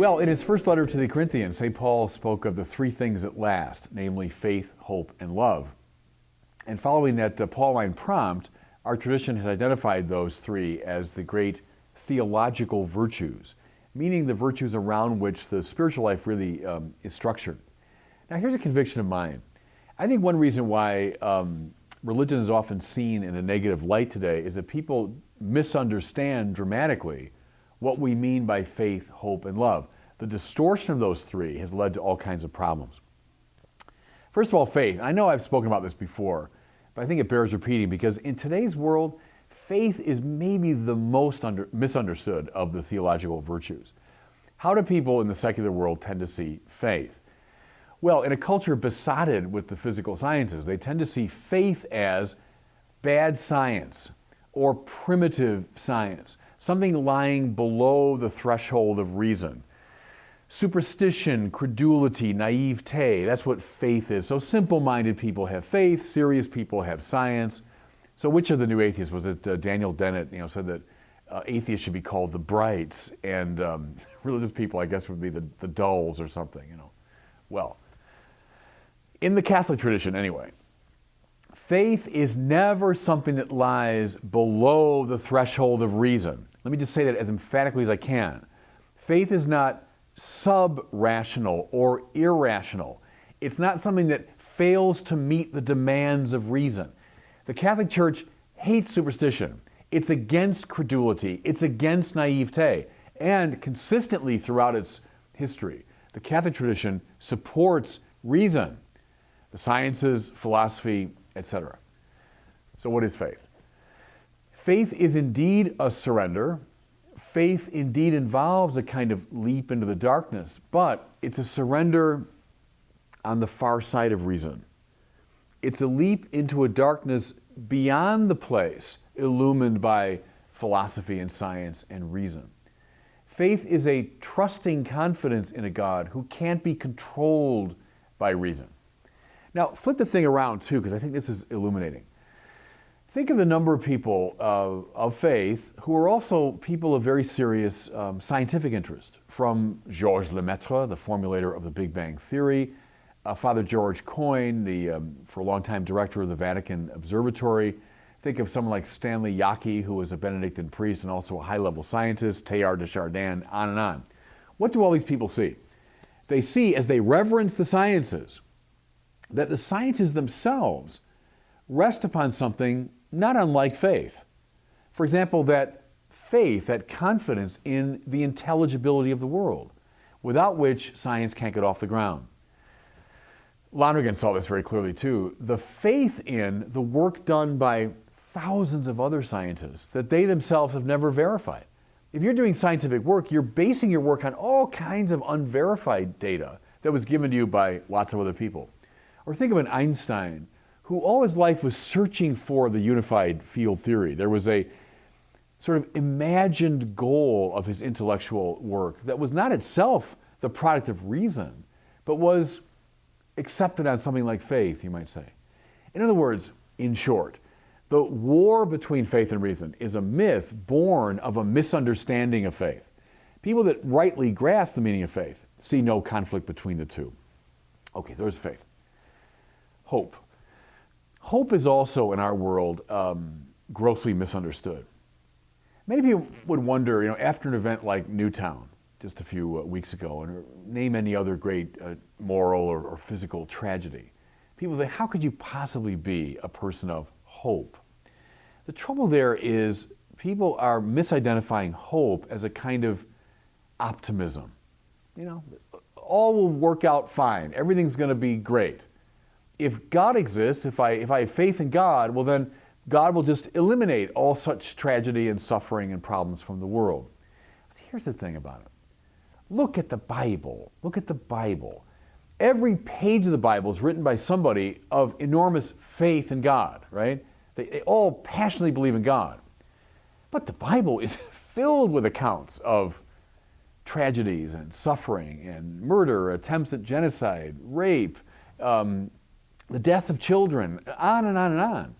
Well, in his first letter to the Corinthians, St. Paul spoke of the three things that last, namely faith, hope, and love. And following that Pauline prompt, our tradition has identified those three as the great theological virtues, meaning the virtues around which the spiritual life really is structured. Now, here's a conviction of mine. I think one reason why religion is often seen in a negative light today is that people misunderstand dramatically what we mean by faith, hope, and love. The distortion of those three has led to all kinds of problems. First of all, faith. I know I've spoken about this before, but I think it bears repeating because in today's world, faith is maybe the most misunderstood of the theological virtues. How do people in the secular world tend to see faith? Well, in a culture besotted with the physical sciences, they tend to see faith as bad science or primitive science, something lying below the threshold of reason. Superstition, credulity, naivete, that's what faith is. So simple-minded people have faith, serious people have science. So which of the new atheists, was it Daniel Dennett, said that atheists should be called the brights, and religious people, I guess, would be the dulls or something, Well, in the Catholic tradition anyway, faith is never something that lies below the threshold of reason. Let me just say that as emphatically as I can. Faith is not sub-rational or irrational. It's not something that fails to meet the demands of reason. The Catholic Church hates superstition. It's against credulity. It's against naivete. And consistently throughout its history, the Catholic tradition supports reason, the sciences, philosophy, etc. So what is faith? Faith is indeed a surrender. Faith indeed involves a kind of leap into the darkness, but it's a surrender on the far side of reason. It's a leap into a darkness beyond the place illumined by philosophy and science and reason. Faith is a trusting confidence in a God who can't be controlled by reason. Now, flip the thing around too, because I think this is illuminating. Think of the number of people of faith who are also people of very serious scientific interest, from Georges Lemaitre, the formulator of the Big Bang Theory, Father George Coyne, for a long time director of the Vatican Observatory. Think of someone like Stanley Yaki, who was a Benedictine priest and also a high-level scientist, Teilhard de Chardin, on and on. What do all these people see? They see, as they reverence the sciences, that the sciences themselves rest upon something not unlike faith. For example, that faith, that confidence in the intelligibility of the world, without which science can't get off the ground. Lonergan saw this very clearly too. The faith in the work done by thousands of other scientists that they themselves have never verified. If you're doing scientific work, you're basing your work on all kinds of unverified data that was given to you by lots of other people. Or think of an Einstein who all his life was searching for the unified field theory. There was a sort of imagined goal of his intellectual work that was not itself the product of reason, but was accepted on something like faith, you might say. In other words, in short, the war between faith and reason is a myth born of a misunderstanding of faith. People that rightly grasp the meaning of faith see no conflict between the two. Okay, so there's faith. Hope. Hope is also in our world grossly misunderstood. Many people would wonder, after an event like Newtown just a few weeks ago, and name any other great moral or physical tragedy, people say, how could you possibly be a person of hope? The trouble there is people are misidentifying hope as a kind of optimism. All will work out fine. Everything's going to be great. If God exists, if I have faith in God, well then God will just eliminate all such tragedy and suffering and problems from the world. Here's the thing about it. Look at the Bible. Look at the Bible. Every page of the Bible is written by somebody of enormous faith in God, right? They all passionately believe in God. But the Bible is filled with accounts of tragedies and suffering and murder, attempts at genocide, rape, the death of children, on and on and on.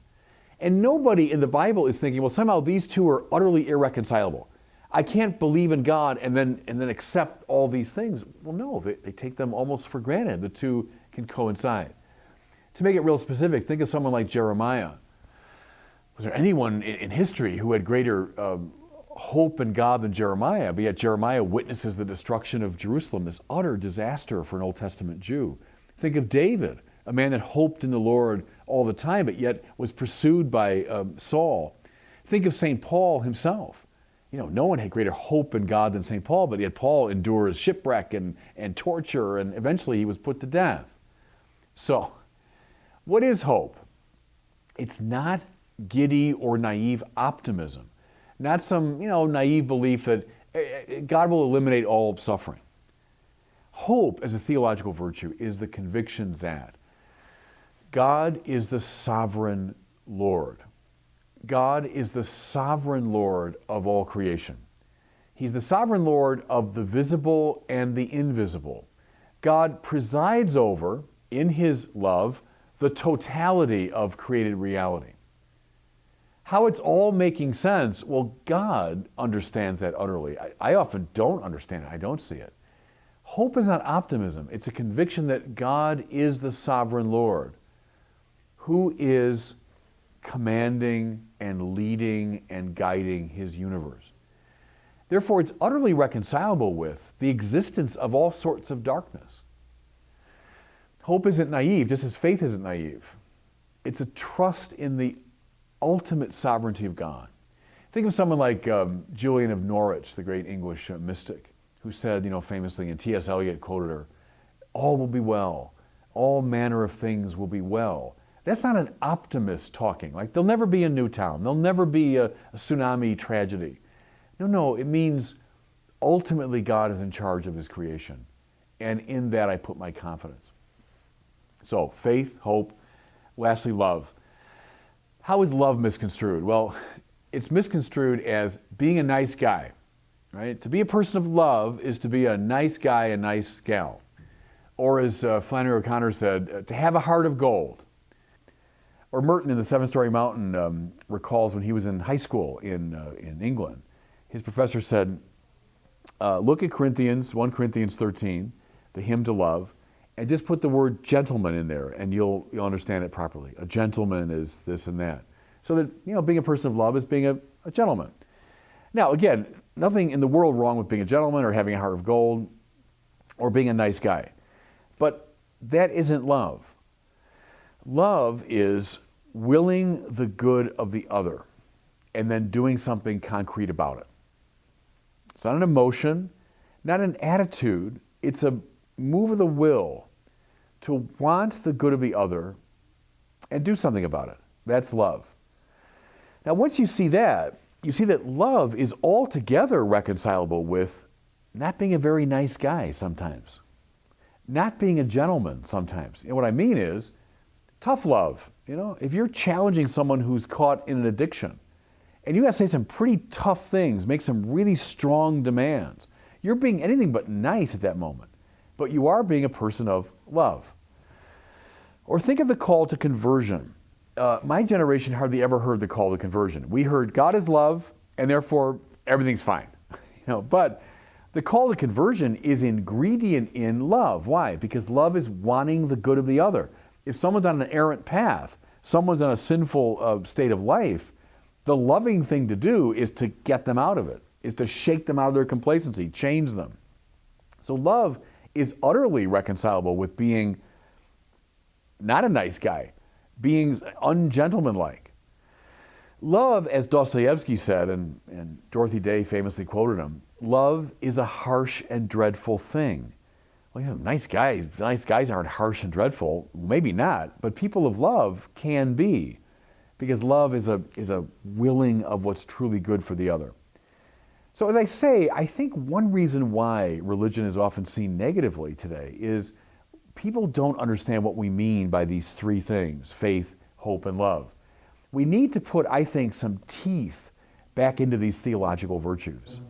And nobody in the Bible is thinking, well, somehow these two are utterly irreconcilable. I can't believe in God and then accept all these things. Well, no, they take them almost for granted. The two can coincide. To make it real specific, think of someone like Jeremiah. Was there anyone in history who had greater hope in God than Jeremiah? But yet Jeremiah witnesses the destruction of Jerusalem, this utter disaster for an Old Testament Jew. Think of David, a man that hoped in the Lord all the time, but yet was pursued by Saul. Think of St. Paul himself. No one had greater hope in God than St. Paul, but yet Paul endures shipwreck and torture, and eventually he was put to death. So, what is hope? It's not giddy or naive optimism, not some, naive belief that God will eliminate all suffering. Hope as a theological virtue is the conviction that God is the sovereign Lord. God is the sovereign Lord of all creation. He's the sovereign Lord of the visible and the invisible. God presides over, in his love, the totality of created reality. How it's all making sense, well, God understands that utterly. I often don't understand it. I don't see it. Hope is not optimism. It's a conviction that God is the sovereign Lord who is commanding and leading and guiding his universe. Therefore, it's utterly reconcilable with the existence of all sorts of darkness. Hope isn't naive, just as faith isn't naive. It's a trust in the ultimate sovereignty of God. Think of someone like Julian of Norwich, the great English mystic, who said, famously, and T.S. Eliot quoted her, "All will be well. All manner of things will be well." That's not an optimist talking. Like, there'll never be a Newtown. There'll never be a tsunami tragedy. No, it means ultimately God is in charge of his creation. And in that I put my confidence. So, faith, hope, lastly, love. How is love misconstrued? Well, it's misconstrued as being a nice guy, right? To be a person of love is to be a nice guy, a nice gal. Or as Flannery O'Connor said, to have a heart of gold. Or Merton in the Seven-Story Mountain recalls when he was in high school in England. His professor said, look at 1 Corinthians 13, the hymn to love, and just put the word gentleman in there, and you'll understand it properly. A gentleman is this and that. So that, being a person of love is being a gentleman. Now, again, nothing in the world wrong with being a gentleman or having a heart of gold or being a nice guy. But that isn't love. Love is willing the good of the other and then doing something concrete about it. It's not an emotion, not an attitude. It's a move of the will to want the good of the other and do something about it. That's love. Now, once you see that love is altogether reconcilable with not being a very nice guy sometimes, not being a gentleman sometimes. And what I mean is tough love. If you're challenging someone who's caught in an addiction and you got to say some pretty tough things, make some really strong demands, you're being anything but nice at that moment. But you are being a person of love. Or think of the call to conversion. My generation hardly ever heard the call to conversion. We heard God is love, and therefore everything's fine. But the call to conversion is ingredient in love. Why? Because love is wanting the good of the other. If someone's on an errant path, someone's on a sinful state of life, the loving thing to do is to get them out of it, is to shake them out of their complacency, change them. So love is utterly reconcilable with being not a nice guy, being ungentlemanlike. Love, as Dostoevsky said, and Dorothy Day famously quoted him, love is a harsh and dreadful thing. Well, nice guys aren't harsh and dreadful. Maybe not, but people of love can be, because love is a willing of what's truly good for the other. So as I say, I think one reason why religion is often seen negatively today is people don't understand what we mean by these three things: faith, hope, and love. We need to put, I think, some teeth back into these theological virtues.